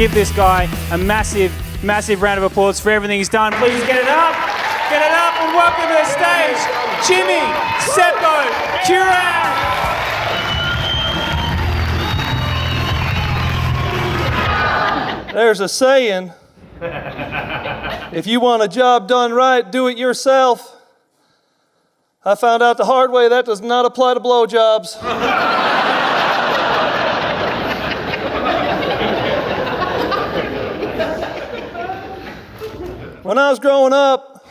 give this guy a massive, massive round of applause for everything he's done. Please get it up and welcome to the stage, Jimmy Seppo Duran. There's a saying, if you want a job done right, do it yourself. I found out the hard way that does not apply to blowjobs. When I was growing up,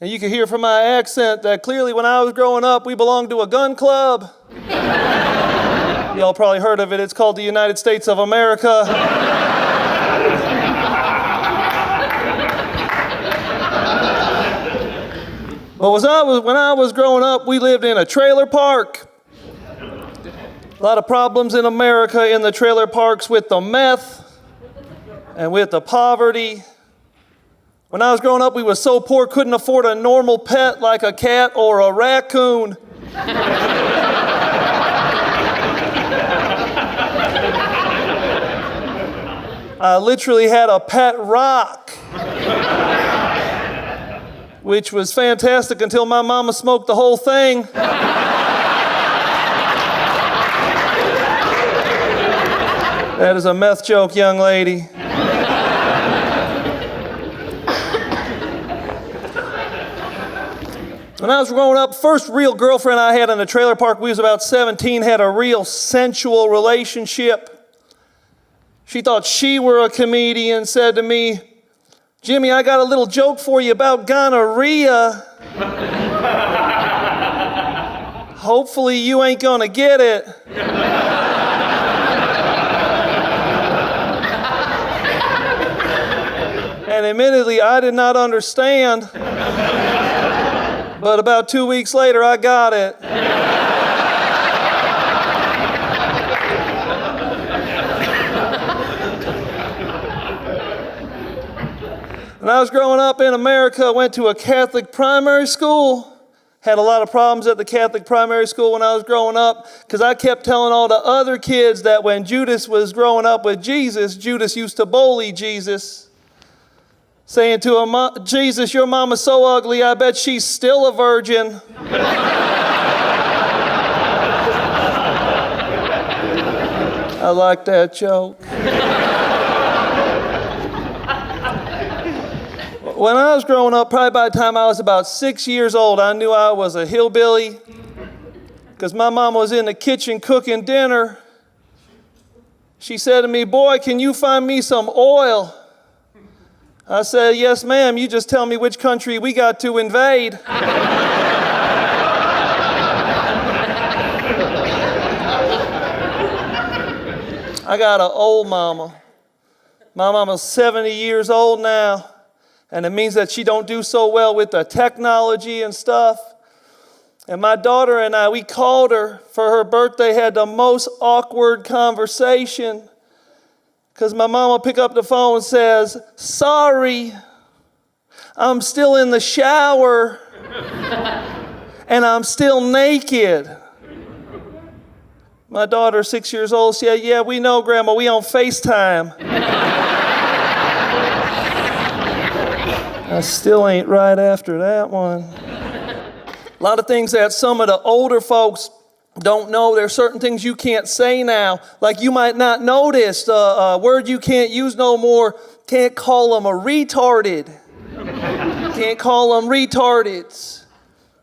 and you can hear from my accent that clearly when I was growing up, we belonged to a gun club. Y'all probably heard of it. It's called the United States of America. But when I was growing up, we lived in a trailer park. A lot of problems in America in the trailer parks with the meth and with the poverty. When I was growing up, we were so poor, couldn't afford a normal pet like a cat or a raccoon. I literally had a pet rock, which was fantastic until my mama smoked the whole thing. That is a meth joke, young lady. When I was growing up, first real girlfriend I had in a trailer park, we was about 17, had a real sensual relationship. She thought she were a comedian, said to me, "Jimmy, I got a little joke for you about gonorrhea. Hopefully you ain't gonna get it." And admittedly, I did not understand. But about 2 weeks later, I got it. When I was growing up in America, I went to a Catholic primary school. Had a lot of problems at the Catholic primary school when I was growing up because I kept telling all the other kids that when Judas was growing up with Jesus, Judas used to bully Jesus. Saying to him, "Jesus, your mama's so ugly, I bet she's still a virgin." I like that joke. When I was growing up, probably by the time I was about 6 years old, I knew I was a hillbilly because my mom was in the kitchen cooking dinner. She said to me, "Boy, can you find me some oil?" I said, "Yes, ma'am, you just tell me which country we got to invade." I got an old mama. My mama's 70 years old now, and it means that she don't do so well with the technology and stuff. And my daughter and I, we called her for her birthday, had the most awkward conversation. Because my mama pick up the phone and says, "Sorry, I'm still in the shower and I'm still naked." My daughter, 6 years old, said, "Yeah, we know, Grandma, we on FaceTime." I still ain't right after that one. A lot of things that some of the older folks don't know. There's certain things you can't say now. Like you might not notice a word you can't use no more. Can't call them a retarded. Can't call them retardeds.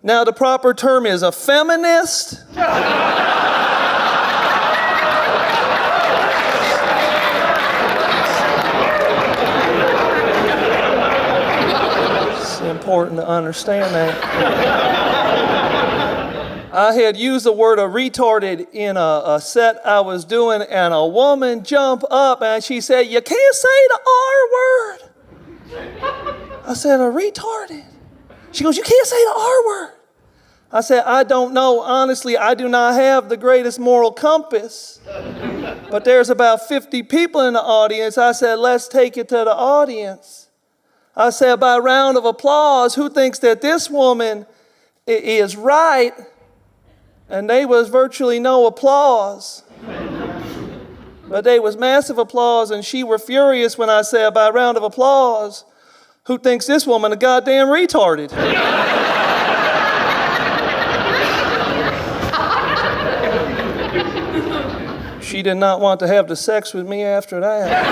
Now the proper term is a feminist. It's important to understand that. I had used the word a retarded in a set I was doing, and a woman jumped up and she said, "You can't say the R word." I said, "A retarded?" She goes, "You can't say the R word." I said, "I don't know. Honestly, I do not have the greatest moral compass. But there's about 50 people in the audience." I said, "Let's take it to the audience." I said, "By round of applause, who thinks that this woman is right?" And there was virtually no applause. But there was massive applause, and she were furious when I said, by round of applause, who thinks this woman a goddamn retarded? She did not want to have the sex with me after that.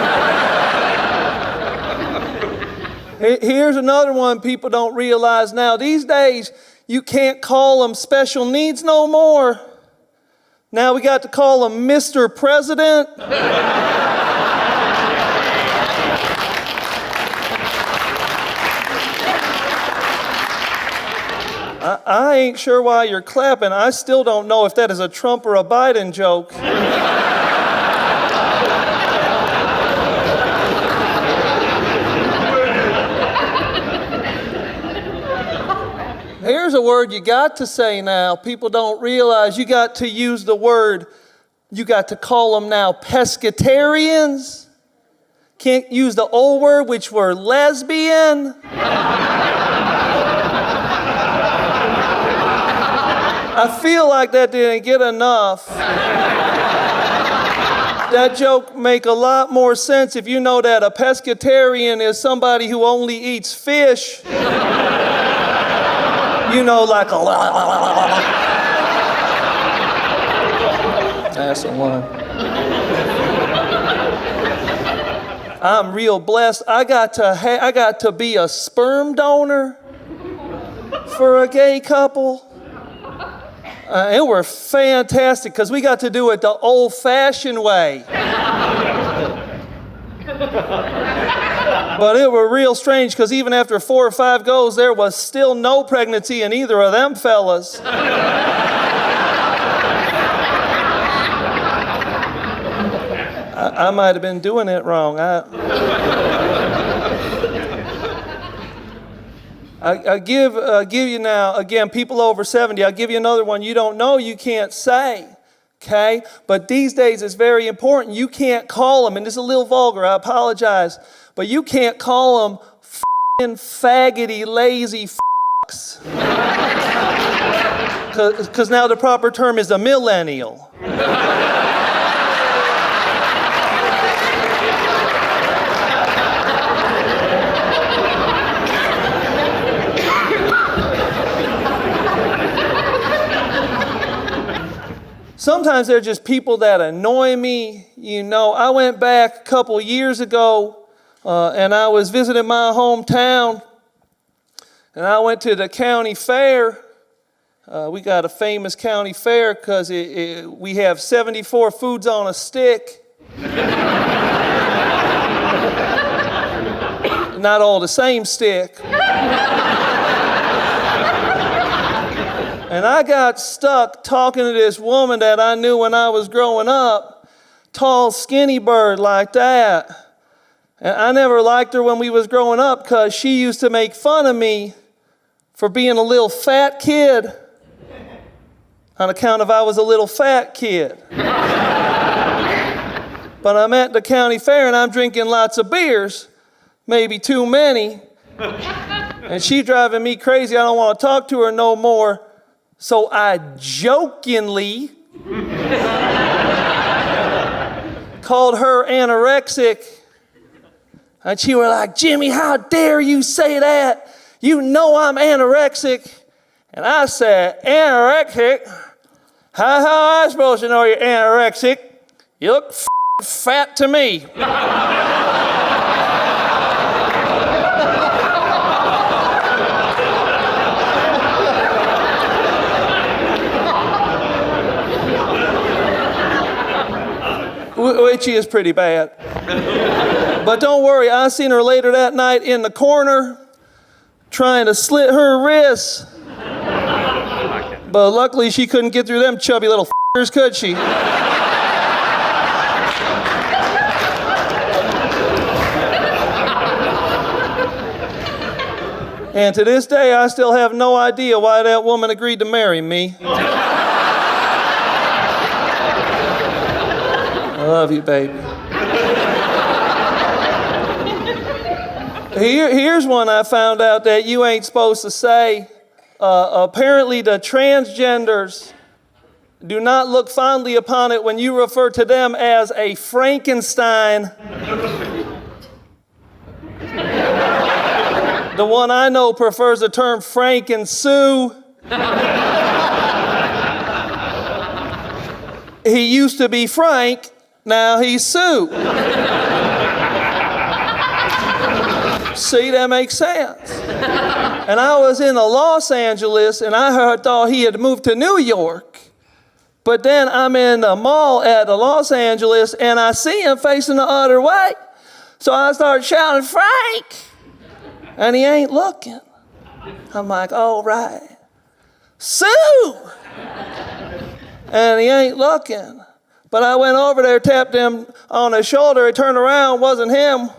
Here's another one people don't realize now. These days, you can't call them special needs no more. Now we got to call him Mr. President. I ain't sure why you're clapping. I still don't know if that is a Trump or a Biden joke. Here's a word you got to say now. People don't realize you got to use the word, you got to call them now pescatarians. Can't use the old word, which were lesbian. I feel like that didn't get enough. That joke make a lot more sense if you know that a pescatarian is somebody who only eats fish. You know, like a... That's the one. I'm real blessed. I got to be a sperm donor for a gay couple. It were fantastic because we got to do it the old-fashioned way. But it were real strange because even after 4 or 5 goes, there was still no pregnancy in either of them fellas. I might have been doing it wrong. I give you now, again, people over 70, I'll give you another one you don't know, you can't say, okay? But these days it's very important. You can't call them, and this is a little vulgar, I apologize, but you can't call them f***ing faggoty, lazy f***s. Because now the proper term is a millennial. Sometimes they're just people that annoy me. You know, I went back a couple years ago and I was visiting my hometown and I went to the county fair. We got a famous county fair because we have 74 foods on a stick. Not all the same stick. And I got stuck talking to this woman that I knew when I was growing up, tall, skinny bird like that. And I never liked her when we was growing up because she used to make fun of me for being a little fat kid on account of I was a little fat kid. But I'm at the county fair and I'm drinking lots of beers, maybe too many. And she driving me crazy. I don't want to talk to her no more. So I jokingly called her anorexic. And she was like, Jimmy, how dare you say that? You know I'm anorexic. And I said, anorexic? How am I supposed to know you're anorexic? You look fat to me. Which is pretty bad. But don't worry, I seen her later that night in the corner trying to slit her wrists. But luckily she couldn't get through them chubby little f***ers, could she? And to this day, I still have no idea why that woman agreed to marry me. I love you, baby. Here's one I found out that you ain't supposed to say. Apparently the transgenders Do not look fondly upon it when you refer to them as a Frankenstein. The one I know prefers the term Frank and Sue. He used to be Frank, now he's Sue. See, that makes sense. And I was in Los Angeles, and I thought he had moved to New York. But then I'm in the mall at Los Angeles, and I see him facing the other way. So I start shouting, Frank! And he ain't looking. I'm like, all right. Sue! And he ain't looking. But I went over there, tapped him on the shoulder, he turned around, wasn't him.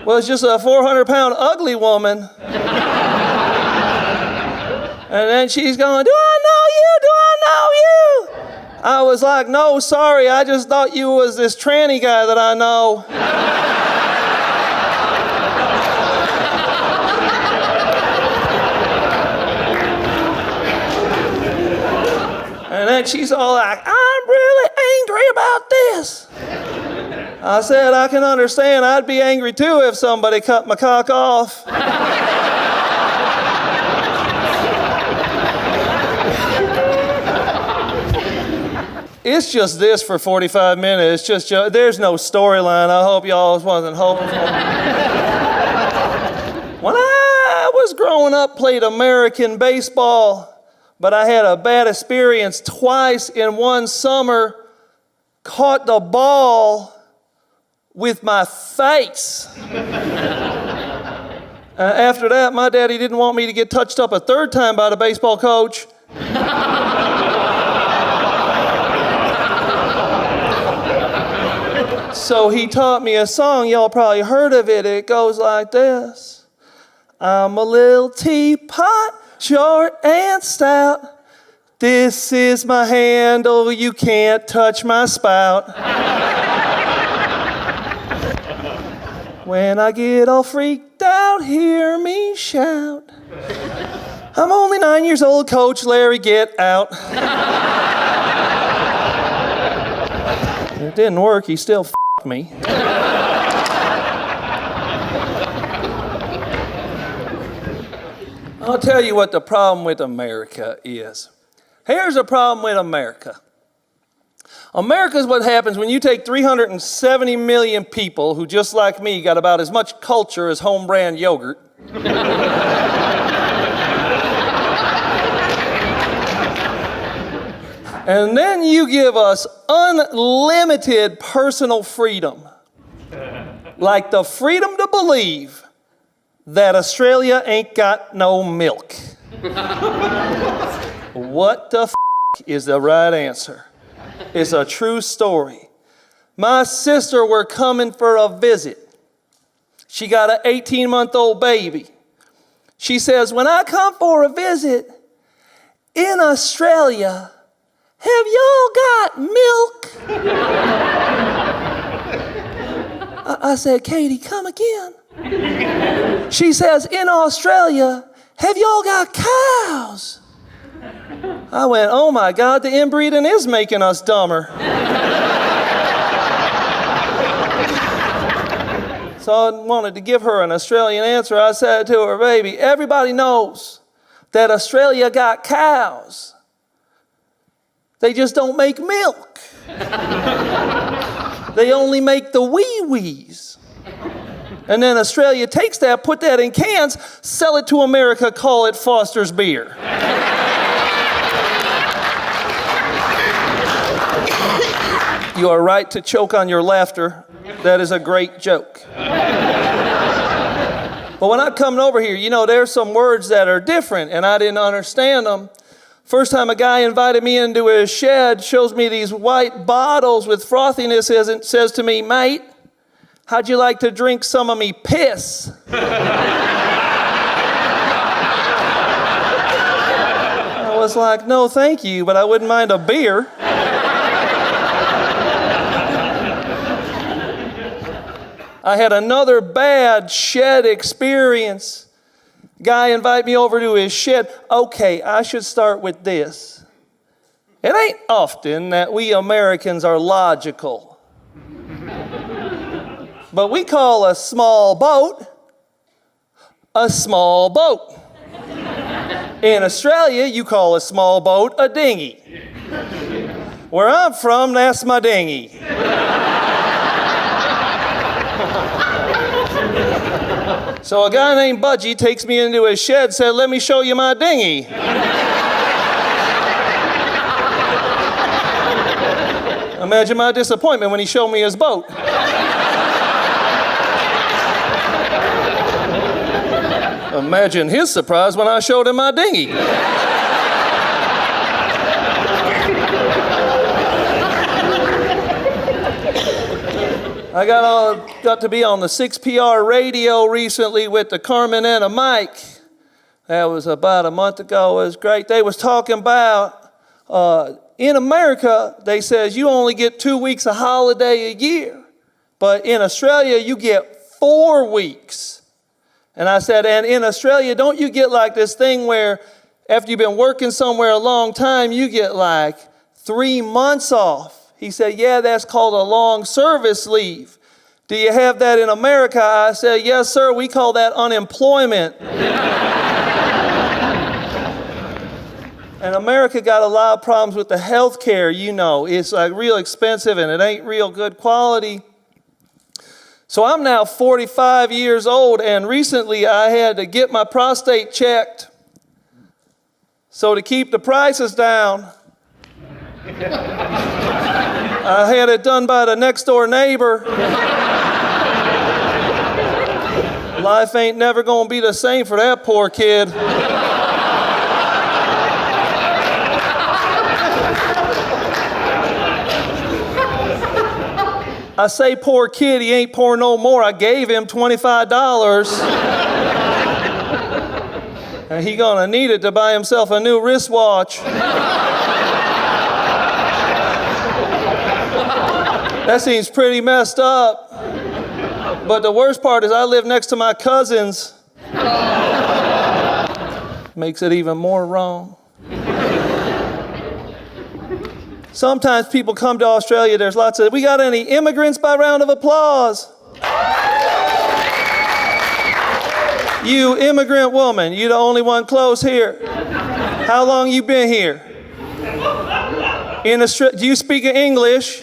Was just a 400-pound ugly woman. And then she's going, do I know you? Do I know you? I was like, no, sorry, I just thought you was this tranny guy that I know. And then she's all like, I'm really angry about this. I said, I can understand. I'd be angry too if somebody cut my cock off. It's just this for 45 minutes. It's just there's no storyline. I hope y'all wasn't hoping for. When I was growing up, played American baseball, but I had a bad experience twice in one summer. Caught the ball with my face. After that, my daddy didn't want me to get touched up a third time by the baseball coach. So he taught me a song, y'all probably heard of it. It goes like this. I'm a little teapot, short and stout. This is my handle, you can't touch my spout. When I get all freaked out, hear me shout. I'm only 9 years old, Coach Larry, get out. It didn't work, he still f***ed me. I'll tell you what the problem with America is. Here's the problem with America. America is what happens when you take 370 million people who, just like me, got about as much culture as home brand yogurt. And then you give us unlimited personal freedom. Like the freedom to believe that Australia ain't got no milk. What the f*** is the right answer? It's a true story. My sister were coming for a visit. She got an 18-month-old baby. She says, when I come for a visit in Australia, have y'all got milk? I said, Katie, come again. She says, in Australia, have y'all got cows? I went, oh my God, the inbreeding is making us dumber. So I wanted to give her an Australian answer. I said to her, baby, everybody knows that Australia got cows. They just don't make milk. They only make the wee-wees. And then Australia takes that, put that in cans, sell it to America, call it Foster's beer. You are right to choke on your laughter. That is a great joke. But when I come over here, you know, there's some words that are different, and I didn't understand them. First time a guy invited me into his shed, shows me these white bottles with frothiness, says to me, mate, how'd you like to drink some of me piss? I was like, no, thank you, but I wouldn't mind a beer. I had another bad shed experience. Guy invited me over to his shed. Okay, I should start with this. It ain't often that we Americans are logical. But we call a small boat a small boat. In Australia, you call a small boat a dinghy. Where I'm from, that's my dinghy. So a guy named Budgie takes me into his shed, said, "Let me show you my dinghy." Imagine my disappointment when he showed me his boat. Imagine his surprise when I showed him my dinghy. I got to be on the 6PR radio recently with the Carmen and a Mike. That was about a month ago. It was great. They was talking about, in America, they says you only get 2 weeks of holiday a year. But in Australia, you get 4 weeks. And I said, and in Australia, don't you get like this thing where after you've been working somewhere a long time, you get like 3 months off? He said, yeah, that's called a long service leave. Do you have that in America? I said, yes, sir, we call that unemployment. And America got a lot of problems with the health care, you know. It's like real expensive and it ain't real good quality. So I'm now 45 years old, and recently I had to get my prostate checked. So to keep the prices down, I had it done by the next door neighbor. Life ain't never gonna be the same for that poor kid. I say poor kid, he ain't poor no more. I gave him $25. And he gonna need it to buy himself a new wristwatch. That seems pretty messed up. But the worst part is I live next to my cousins. Makes it even more wrong. Sometimes people come to Australia, there's lots of, we got any immigrants by round of applause? You immigrant woman, you the only one close here. How long you been here? In Australia, do you speak English?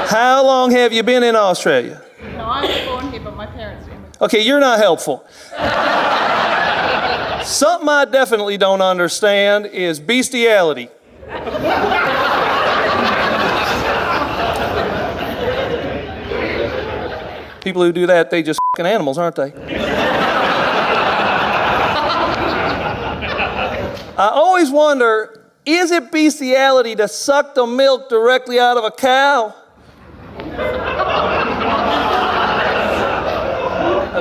How long have you been in Australia? No, I was born here, but my parents were immigrants. Okay, you're not helpful. Something I definitely don't understand is bestiality. People who do that, they just f***ing animals, aren't they? I always wonder, is it bestiality to suck the milk directly out of a cow?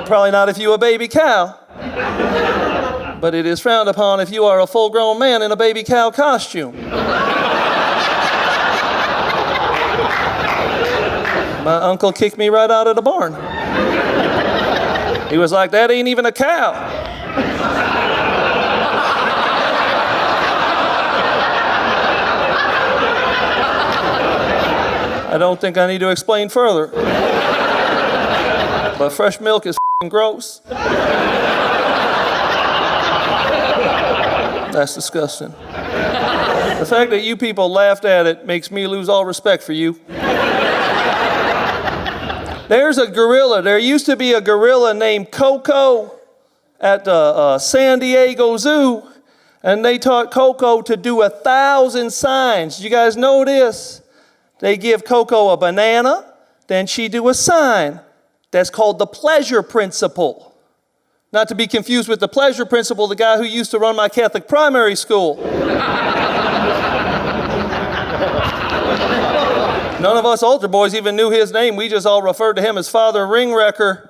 Probably not if you're a baby cow. But it is frowned upon if you are a full-grown man in a baby cow costume. My uncle kicked me right out of the barn. He was like, that ain't even a cow. I don't think I need to explain further. But fresh milk is f***ing gross. That's disgusting. The fact that you people laughed at it makes me lose all respect for you. There's a gorilla. There used to be a gorilla named Coco at the San Diego Zoo, and they taught Coco to do 1,000 signs. You guys know this? They give Coco a banana, then she do a sign. That's called the pleasure principle. Not to be confused with the pleasure principle, the guy who used to run my Catholic primary school. None of us altar boys even knew his name. We just all referred to him as Father Ringwrecker.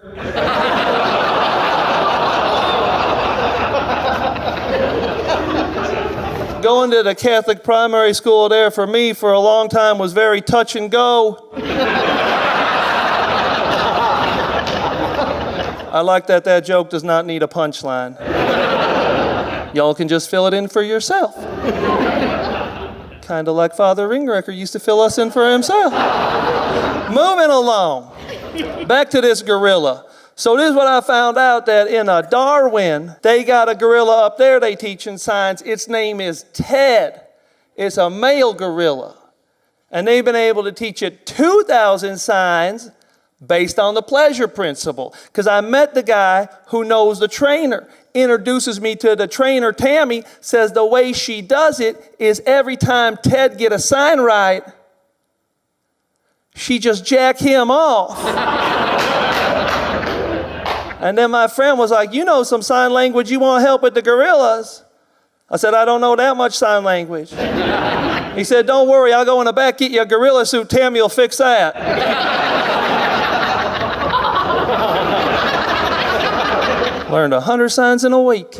Going to the Catholic primary school there for me for a long time was very touch and go. I like that joke does not need a punchline. Y'all can just fill it in for yourself. Kind of like Father Ringrecker used to fill us in for himself. Moving along. Back to this gorilla. So this is what I found out, that in Darwin, they got a gorilla up there they teach in science. Its name is Ted. It's a male gorilla. And they've been able to teach it 2,000 signs based on the pleasure principle. Because I met the guy who knows the trainer, introduces me to the trainer, Tammy, says the way she does it is every time Ted get a sign right, she just jack him off. And then my friend was like, you know some sign language, you want help with the gorillas? I said, I don't know that much sign language. He said, don't worry, I'll go in the back, get you a gorilla suit, Tammy will fix that. Learned 100 signs in a week.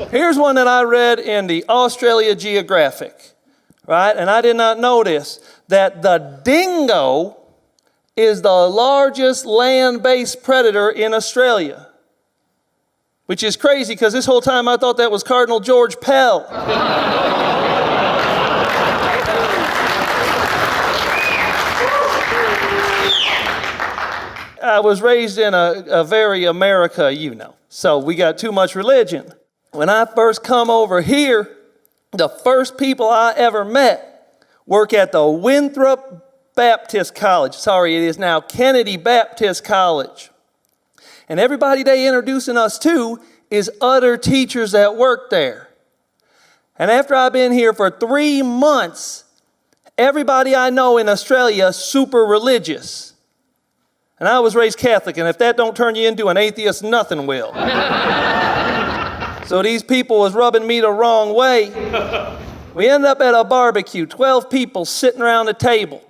Here's one that I read in the Australia Geographic, right? And I did not know this, that the dingo is the largest land-based predator in Australia. Which is crazy, because this whole time I thought that was Cardinal George Pell. I was raised in a very America, you know. So we got too much religion. When I first come over here, the first people I ever met work at the Winthrop Baptist College. Sorry, it is now Kennedy Baptist College. And everybody they introducing us to is other teachers that work there. And after I've been here for 3 months, everybody I know in Australia is super religious. And I was raised Catholic, and if that don't turn you into an atheist, nothing will. So these people was rubbing me the wrong way. We ended up at a barbecue, 12 people sitting around the table.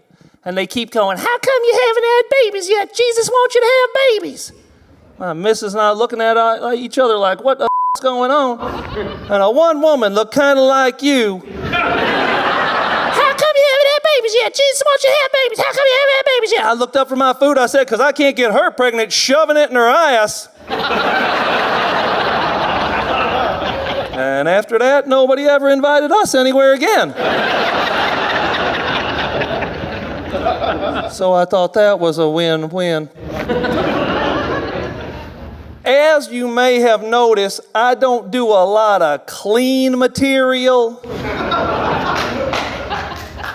And they keep going, how come you haven't had babies yet? Jesus wants you to have babies. My missus and I looking at each other like, what the f***'s going on? And one woman looked kind of like you. How come you haven't had babies yet? Jesus wants you to have babies. How come you haven't had babies yet? I looked up from my food. I said, because I can't get her pregnant shoving it in her ass. And after that, nobody ever invited us anywhere again. So I thought that was a win-win. As you may have noticed, I don't do a lot of clean material.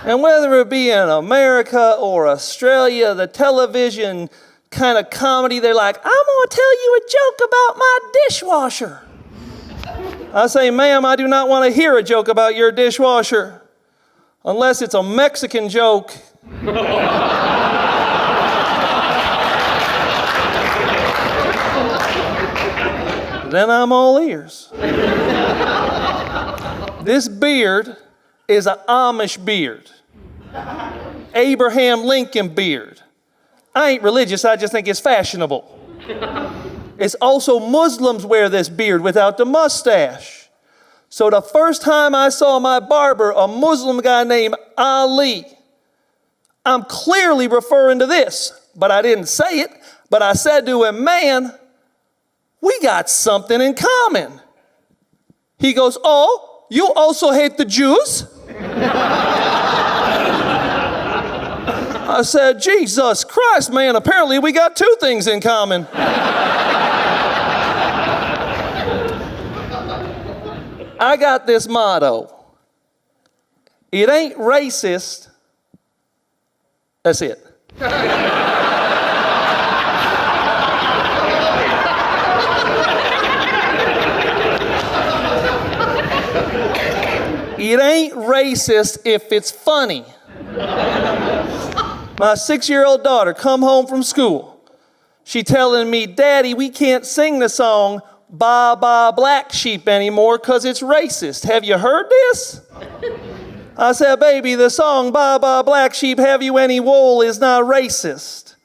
And whether it be in America or Australia, the television kind of comedy, they're like, I'm going to tell you a joke about my dishwasher. I say, ma'am, I do not want to hear a joke about your dishwasher. Unless it's a Mexican joke. Then I'm all ears. This beard is an Amish beard. Abraham Lincoln beard. I ain't religious, I just think it's fashionable. It's also Muslims wear this beard without the mustache. So the first time I saw my barber, a Muslim guy named Ali, I'm clearly referring to this, but I didn't say it, but I said to him, man, we got something in common. He goes, oh, you also hate the Jews? I said, Jesus Christ, man, apparently we got 2 things in common. I got this motto. It ain't racist. That's it. It ain't racist if it's funny. My 6-year-old daughter come home from school. She telling me, Daddy, we can't sing the song Ba Ba Black Sheep anymore because it's racist. Have you heard this? I said, baby, the song Ba Ba Black Sheep, Have You Any Wool is not racist.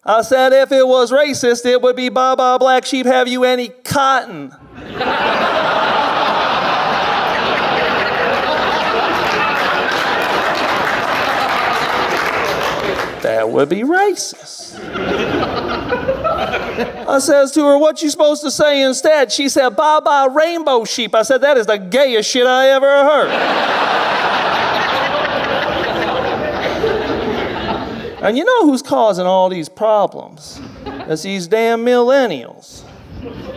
I said, if it was racist, it would be Ba Ba Black Sheep, Have You Any Cotton? That would be racist. I says to her, what you supposed to say instead? She said, bye-bye rainbow sheep. I said, that is the gayest shit I ever heard. And you know who's causing all these problems? It's these damn millennials.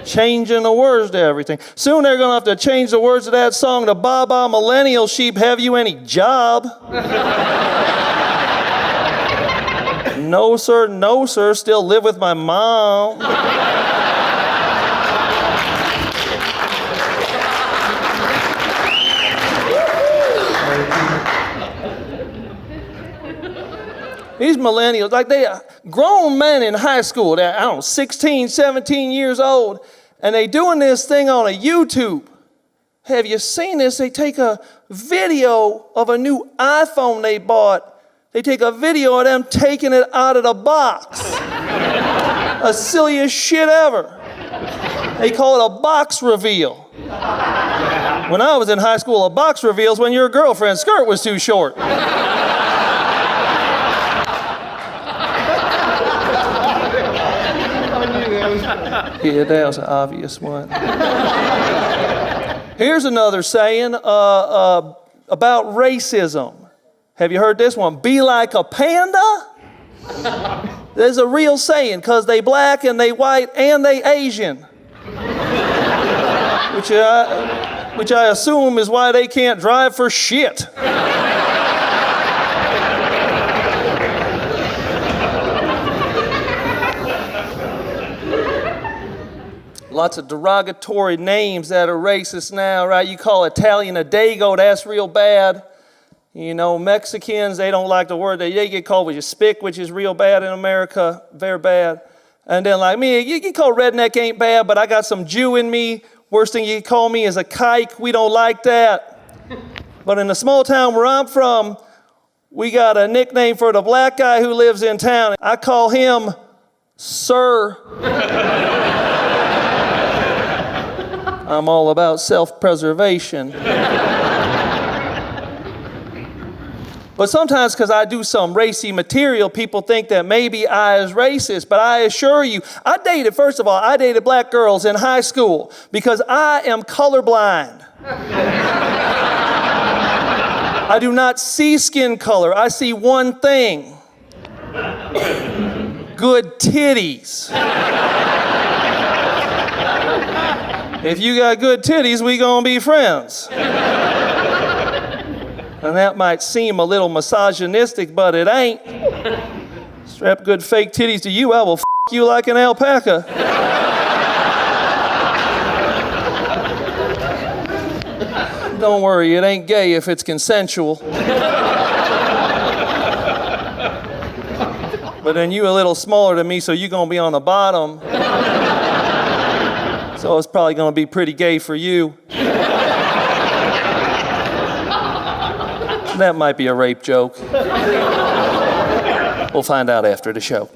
Changing the words to everything. Soon they're going to have to change the words of that song to Baba Millennial Sheep, have you any job? No, sir, no, sir, still live with my mom. These millennials, like they are grown men in high school, they're, I don't know, 16, 17 years old, and they doing this thing on a YouTube. Have you seen this? They take a video of a new iPhone they bought. They take a video of them taking it out of the box. The silliest shit ever. They call it a box reveal. When I was in high school, a box reveal is when your girlfriend's skirt was too short. Yeah, that was an obvious one. Here's another saying about racism. Have you heard this one? Be like a panda? There's a real saying, because they black and they white and they Asian. Which I assume is why they can't drive for shit. Lots of derogatory names that are racist now, right? You call Italian a dago, that's real bad. You know, Mexicans, they don't like the word. They get called with a spick, which is real bad in America, very bad. And then like me, you get called redneck ain't bad, but I got some Jew in me. Worst thing you can call me is a kike. We don't like that. But in the small town where I'm from, we got a nickname for the black guy who lives in town. I call him Sir. I'm all about self-preservation. But sometimes because I do some racy material, people think that maybe I is racist. But I assure you, I dated black girls in high school because I am colorblind. I do not see skin color. I see one thing. Good titties. If you got good titties, we gonna be friends. And that might seem a little misogynistic, but it ain't. Strap good fake titties to you, I will you like an alpaca. Don't worry, it ain't gay if it's consensual. But then you a little smaller than me, so you're gonna be on the bottom. So it's probably gonna be pretty gay for you. That might be a rape joke. We'll find out after the show.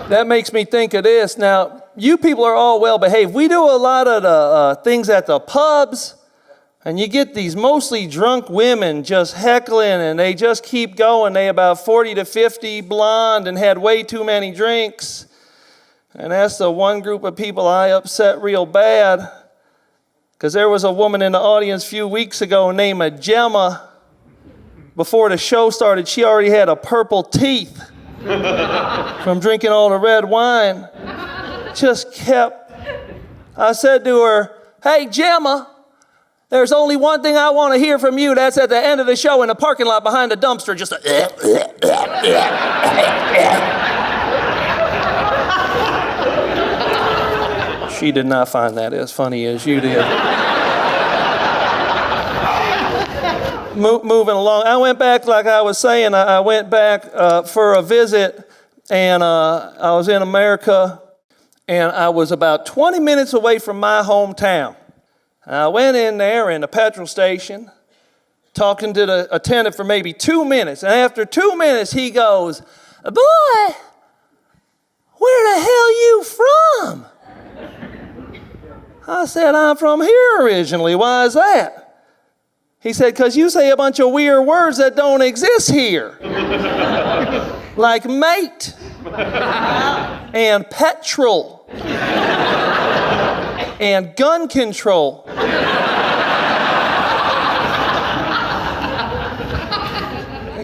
That makes me think of this. Now, you people are all well behaved. We do a lot of the things at the pubs, and you get these mostly drunk women just heckling, and they just keep going. They about 40 to 50, blonde, and had way too many drinks. And that's the one group of people I upset real bad. Because there was a woman in the audience a few weeks ago named Gemma. Before the show started, she already had a purple teeth from drinking all the red wine. I said to her, hey, Gemma, there's only one thing I want to hear from you. That's at the end of the show in the parking lot behind the dumpster. Just a... She did not find that as funny as you did. Moving along, I went back, like I was saying, I went back for a visit, and I was in America, and I was about 20 minutes away from my hometown. I went in there in the petrol station, talking to the attendant for maybe 2 minutes, and after 2 minutes, he goes, boy, where the hell you from? I said, I'm from here originally. Why is that? He said, because you say a bunch of weird words that don't exist here. like mate and petrol and gun control.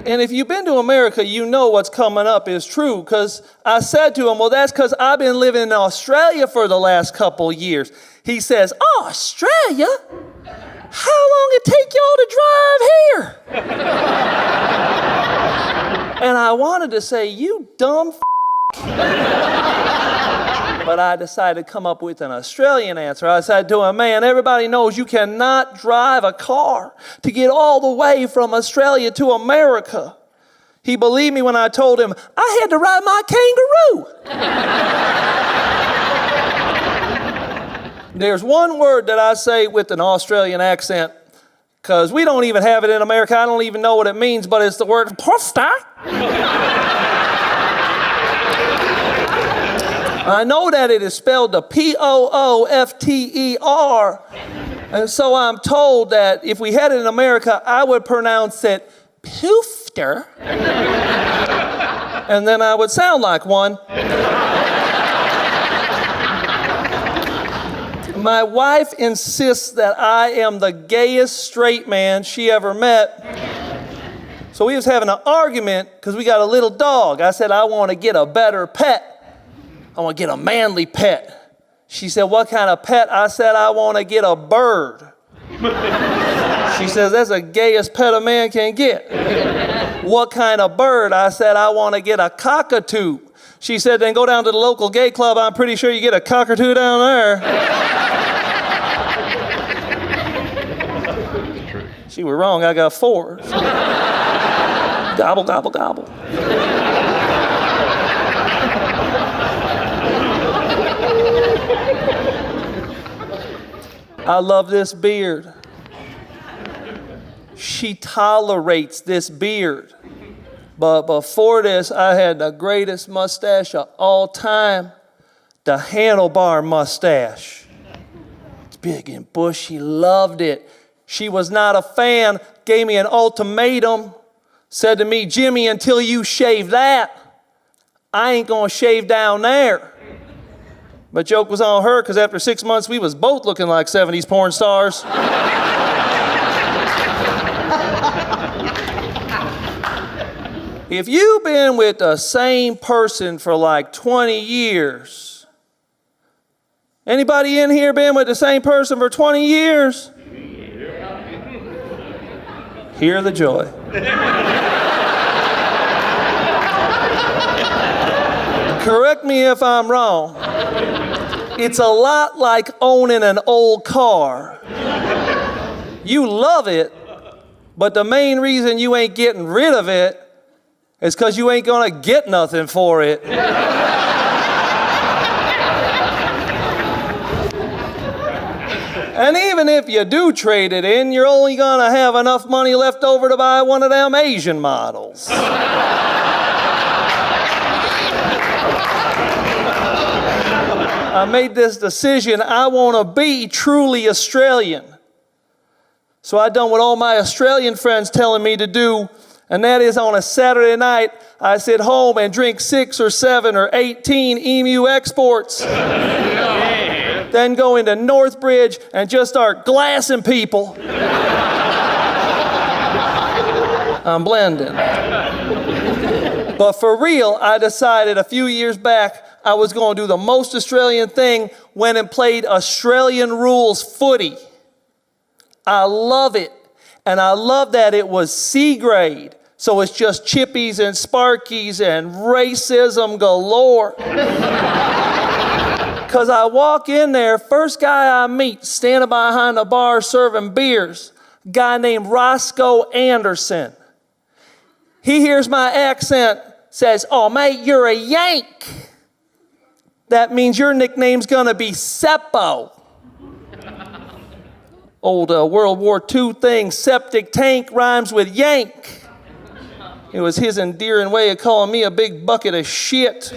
And if you've been to America, you know what's coming up is true, because I said to him, well, that's because I've been living in Australia for the last couple years. He says, Australia? How long it take y'all to drive here? And I wanted to say, you dumb but I decided to come up with an Australian answer. I said to him, man, everybody knows you cannot drive a car to get all the way from Australia to America. He believed me when I told him I had to ride my kangaroo. There's one word that I say with an Australian accent, because we don't even have it in America. I don't even know what it means, but it's the word posta. I know that it is spelled the P-O-O-F-T-E-R. And so I'm told that if we had it in America, I would pronounce it poofter. And then I would sound like one. My wife insists that I am the gayest straight man she ever met. So we was having an argument because we got a little dog. I said, I want to get a better pet. I want to get a manly pet. She said, what kind of pet? I said, I want to get a bird. She says, that's the gayest pet a man can get. What kind of bird? I said, I want to get a cockatoo. She said, then go down to the local gay club. I'm pretty sure you get a cockatoo down there. She was wrong. I got 4. Gobble, gobble, gobble. I love this beard. She tolerates this beard. But before this, I had the greatest mustache of all time, the handlebar mustache. It's big and bushy, loved it. She was not a fan, gave me an ultimatum, said to me, Jimmy, until you shave that, I ain't gonna shave down there. But joke was on her, because after 6 months, we was both looking like 70s porn stars. If you've been with the same person for like 20 years, anybody in here been with the same person for 20 years? Hear the joy. Correct me if I'm wrong. It's a lot like owning an old car. You love it, but the main reason you ain't getting rid of it is because you ain't gonna get nothing for it. And even if you do trade it in, you're only gonna have enough money left over to buy one of them Asian models. I made this decision. I want to be truly Australian. So I done what all my Australian friends telling me to do, and that is on a Saturday night, I sit home and drink 6 or 7 or 18 Emu exports. Then go into Northbridge and just start glassing people. I'm blending. But for real, I decided a few years back I was going to do the most Australian thing, went and played Australian rules footy. I love it. And I love that it was C grade. So it's just chippies and sparkies and racism galore. Because I walk in there, first guy I meet standing behind the bar serving beers, a guy named Roscoe Anderson. He hears my accent, says, oh mate, you're a Yank. That means your nickname's gonna be Seppo. Old World War II thing, septic tank rhymes with yank. It was his endearing way of calling me a big bucket of shit.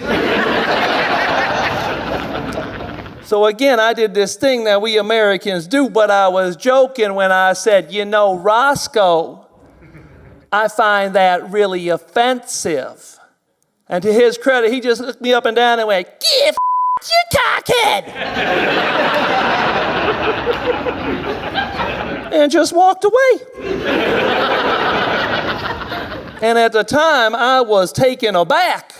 So again, I did this thing that we Americans do, but I was joking when I said, you know, Roscoe, I find that really offensive. And to his credit, he just looked me up and down and went, "Give you cockhead!" and just walked away. And at the time, I was taken aback.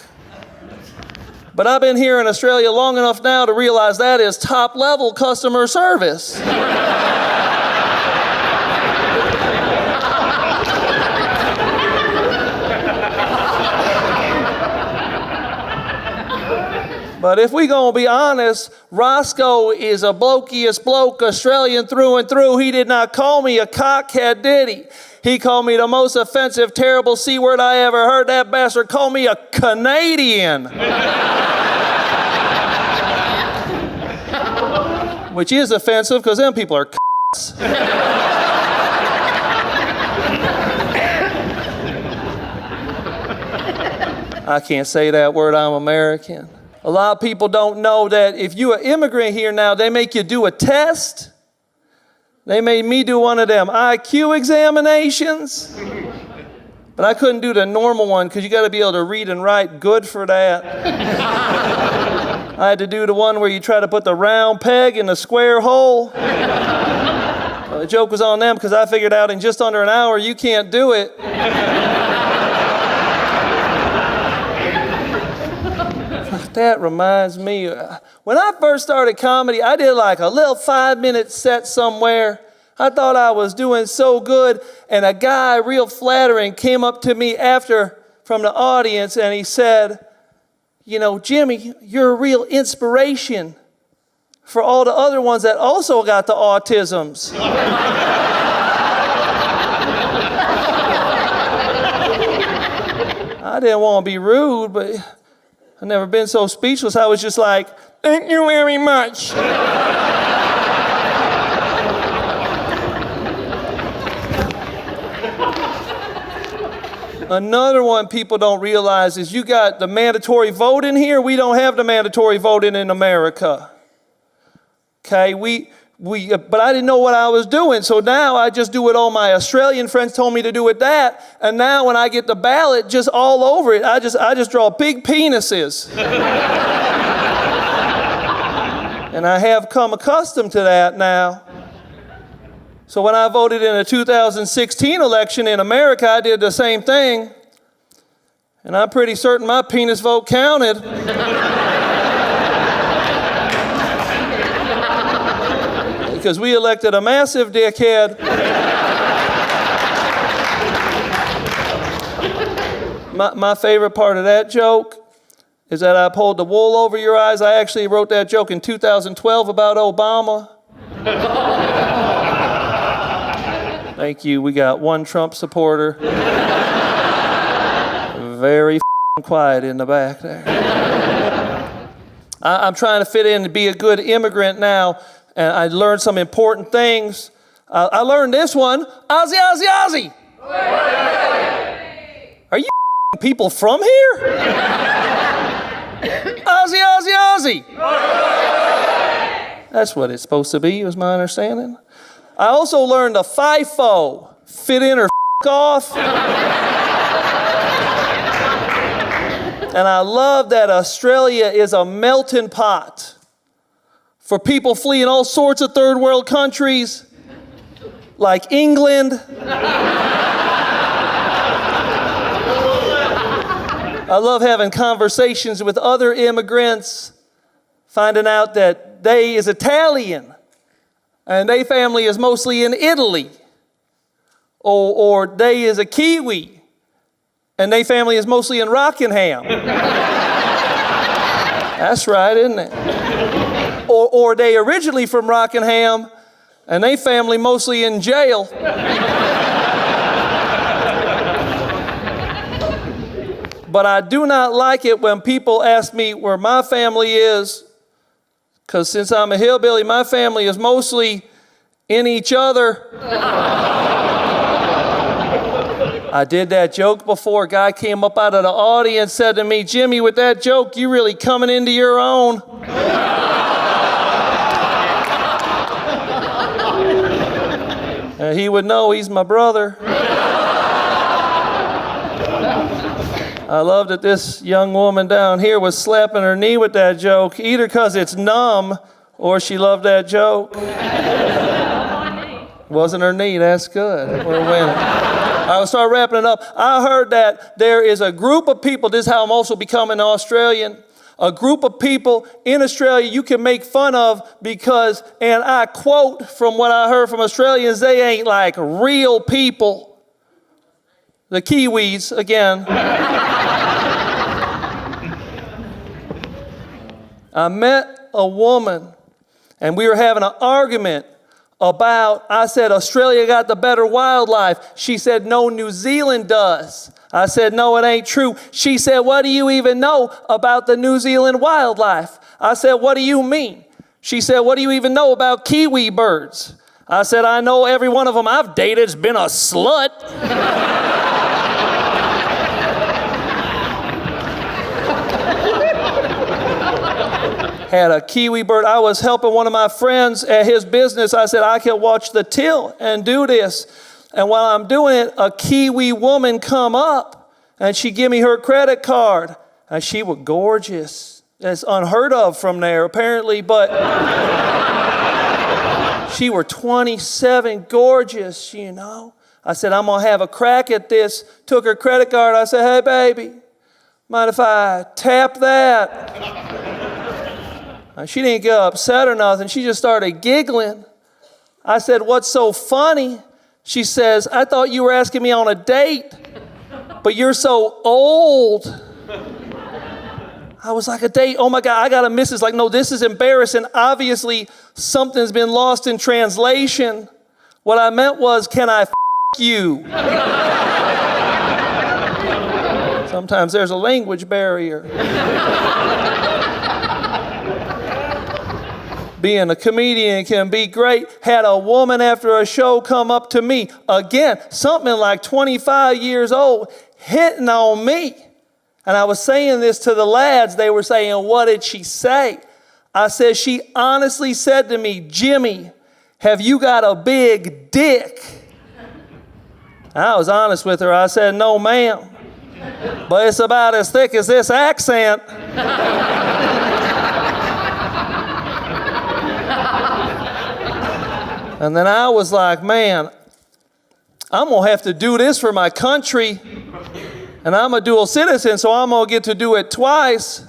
But I've been here in Australia long enough now to realize that is top-level customer service. But if we gonna be honest, Roscoe is a blokiest bloke, Australian through and through. He did not call me a cockhead, did he? He called me the most offensive, terrible C word I ever heard. That bastard called me a Canadian. Which is offensive, because them people are c***s. I can't say that word, I'm American. A lot of people don't know that if you're an immigrant here now, they make you do a test. They made me do one of them IQ examinations. But I couldn't do the normal one because you got to be able to read and write good for that. I had to do the one where you try to put the round peg in the square hole. The joke was on them because I figured out in just under an hour you can't do it. That reminds me, when I first started comedy, I did like a little 5-minute set somewhere. I thought I was doing so good, and a guy, real flattering, came up to me after from the audience, and he said, "You know, Jimmy, you're a real inspiration for all the other ones that also got the autisms." I didn't want to be rude, but I've never been so speechless. I was just like, "Thank you very much." Another one people don't realize is you got the mandatory vote in here. We don't have the mandatory voting in America. Okay, but I didn't know what I was doing, so now I just do what all my Australian friends told me to do with that, and now when I get the ballot, just all over it, I just draw big penises. And I have come accustomed to that now. So when I voted in the 2016 election in America, I did the same thing, and I'm pretty certain my penis vote counted. Because we elected a massive dickhead. My favorite part of that joke is that I pulled the wool over your eyes. I actually wrote that joke in 2012 about Obama. Thank you. We got one Trump supporter. Very quiet in the back there. I'm trying to fit in to be a good immigrant now. And I learned some important things. I learned this one. Aussie, Aussie, Aussie. Are you people from here? Aussie, Aussie, Aussie. That's what it's supposed to be, was my understanding. I also learned a FIFO. Fit in or off. And I love that Australia is a melting pot for people fleeing all sorts of third world countries, like England. I love having conversations with other immigrants, finding out that they is Italian, and their family is mostly in Italy. Or they is a Kiwi, and their family is mostly in Rockingham. That's right, isn't it? Or they originally from Rockingham, and they family mostly in jail. But I do not like it when people ask me where my family is, because since I'm a hillbilly, my family is mostly in each other. I did that joke before. A guy came up out of the audience, said to me, "Jimmy, with that joke, you really coming into your own." He would know, he's my brother. I love that this young woman down here was slapping her knee with that joke, either because it's numb or she loved that joke. Wasn't her knee, that's good. We're winning. I'll start wrapping it up. I heard that there is a group of people, this is how I'm also becoming Australian, a group of people in Australia you can make fun of because, and I quote from what I heard from Australians, they ain't like real people. The Kiwis, again. I met a woman and we were having an argument about, I said, Australia got the better wildlife. She said, no, New Zealand does. I said, no, it ain't true. She said, what do you even know about the New Zealand wildlife? I said, what do you mean? She said, what do you even know about kiwi birds? I said, I know every one of them I've dated's been a slut. Had a kiwi bird. I was helping one of my friends at his business. I said, I can watch the till and do this. And while I'm doing it, a Kiwi woman come up and she give me her credit card. And she was gorgeous. It's unheard of from there, apparently, but she were 27, gorgeous, you know. I said, I'm going to have a crack at this. Took her credit card. I said, hey, baby, mind if I tap that? She didn't get upset or nothing. She just started giggling. I said, what's so funny? She says, I thought you were asking me on a date, but you're so old. I was like, a date? Oh my God, I got to miss this. Like, no, this is embarrassing. Obviously, something's been lost in translation. What I meant was, can I you? Sometimes there's a language barrier. Being a comedian can be great. Had a woman after a show come up to me, again, something like 25 years old, hitting on me. And I was saying this to the lads. They were saying, what did she say? I said, she honestly said to me, Jimmy, have you got a big dick? I was honest with her. I said, no, ma'am. But it's about as thick as this accent. And then I was like, man, I'm going to have to do this for my country. And I'm a dual citizen, so I'm going to get to do it twice.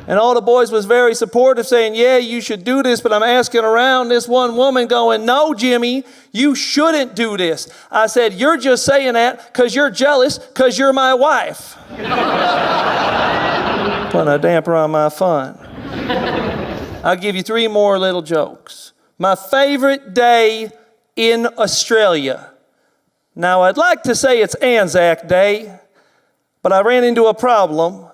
And all the boys was very supportive, saying, yeah, you should do this. But I'm asking around this one woman going, no, Jimmy, you shouldn't do this. I said, you're just saying that because you're jealous because you're my wife. Putting a damper on my fun. I'll give you 3 more little jokes. My favorite day in Australia. Now, I'd like to say it's Anzac Day, but I ran into a problem.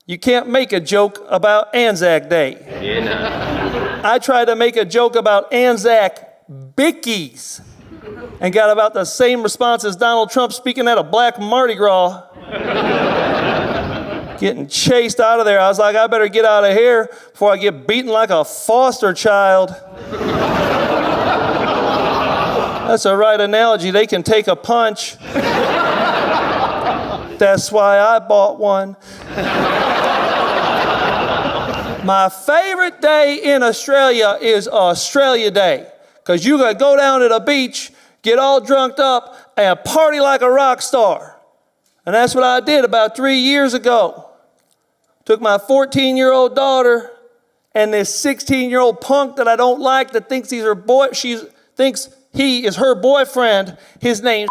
You can't make a joke about Anzac Day. Yeah. I tried to make a joke about Anzac Bickies and got about the same response as Donald Trump speaking at a black Mardi Gras. Getting chased out of there. I was like, I better get out of here before I get beaten like a foster child. That's a right analogy. They can take a punch. That's why I bought one. My favorite day in Australia is Australia Day. Because you got to go down to the beach, get all drunked up, and party like a rock star. And that's what I did about 3 years ago. Took my 14-year-old daughter and this 16-year-old punk that I don't like that thinks he's her boy. She thinks he is her boyfriend. His name's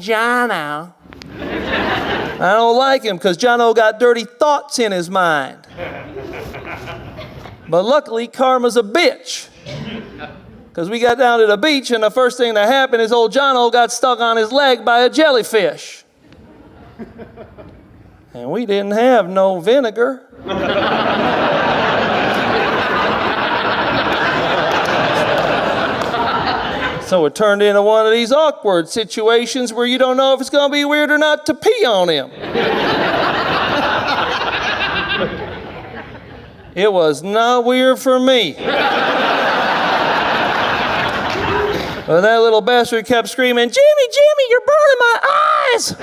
Jono. I don't like him because Jono got dirty thoughts in his mind. But luckily, karma's a bitch. Because we got down to the beach and the first thing that happened is old Jono got stuck on his leg by a jellyfish. And we didn't have no vinegar. So it turned into one of these awkward situations where you don't know if it's going to be weird or not to pee on him. It was not weird for me. But that little bastard kept screaming, Jimmy, Jimmy, you're burning my eyes!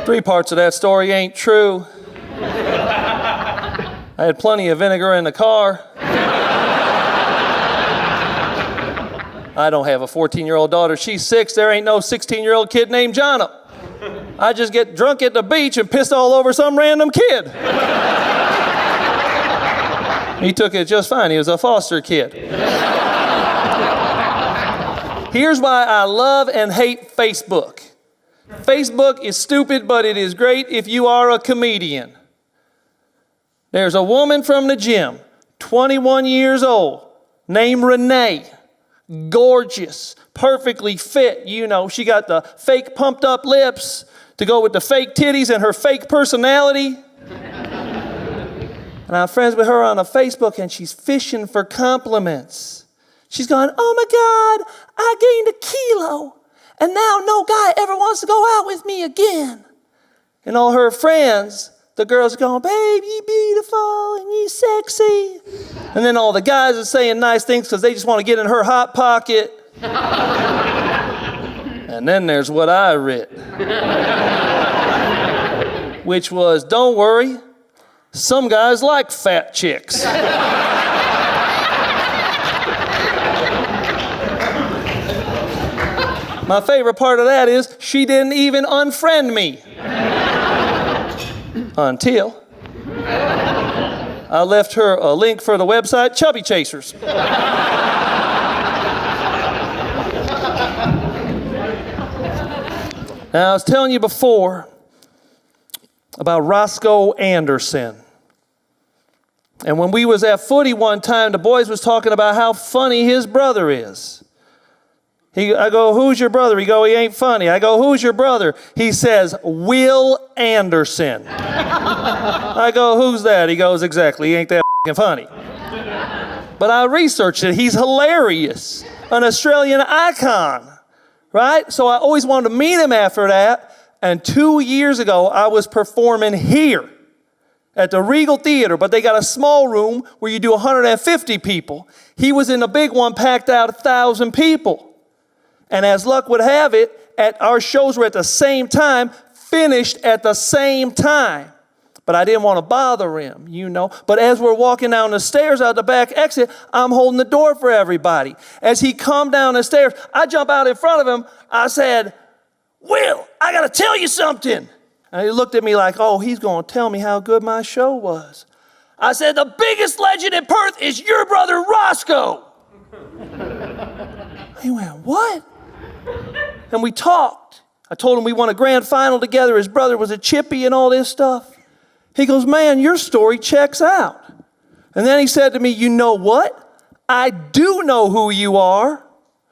3 parts of that story ain't true. I had plenty of vinegar in the car. I don't have a 14-year-old daughter. She's 6. There ain't no 16-year-old kid named Jono. I just get drunk at the beach and piss all over some random kid. He took it just fine. He was a foster kid. Here's why I love and hate Facebook. Facebook is stupid, but it is great if you are a comedian. There's a woman from the gym, 21 years old, named Renee. Gorgeous, perfectly fit, you know. She got the fake pumped up lips to go with the fake titties and her fake personality. And I'm friends with her on a Facebook, and she's fishing for compliments. She's going, oh my God, I gained a kilo, and now no guy ever wants to go out with me again. And all her friends, the girls are going, babe, you beautiful and you sexy. And then all the guys are saying nice things because they just want to get in her hot pocket. And then there's what I writ, which was, don't worry, some guys like fat chicks. My favorite part of that is she didn't even unfriend me. Until I left her a link for the website Chubby Chasers. Now, I was telling you before about Roscoe Anderson. And when we was at footy one time, the boys was talking about how funny his brother is. I go, who's your brother? He go, he ain't funny. I go, who's your brother? He says, Will Anderson. I go, who's that? He goes, exactly, he ain't that funny. But I researched it. He's hilarious. An Australian icon, right? So I always wanted to meet him after that. And 2 years ago, I was performing here at the Regal Theater, but they got a small room where you do 150 people. He was in a big one, packed out 1,000 people. And as luck would have it, at our shows were at the same time, finished at the same time. But I didn't want to bother him, you know. But as we're walking down the stairs out the back exit, I'm holding the door for everybody. As he come down the stairs, I jump out in front of him. I said, Will, I got to tell you something. And he looked at me like, oh, he's going to tell me how good my show was. I said, the biggest legend in Perth is your brother, Roscoe. He went, what? And we talked. I told him we won a grand final together. His brother was a chippy and all this stuff. He goes, man, your story checks out. And then he said to me, you know what? I do know who you are.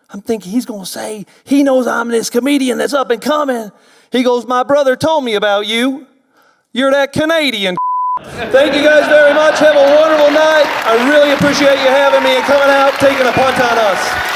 I'm thinking he's going to say, he knows I'm this comedian that's up and coming. He goes, my brother told me about you. You're that Canadian. Thank you guys very much. Have a wonderful night. I really appreciate you having me and coming out, taking a punt on us.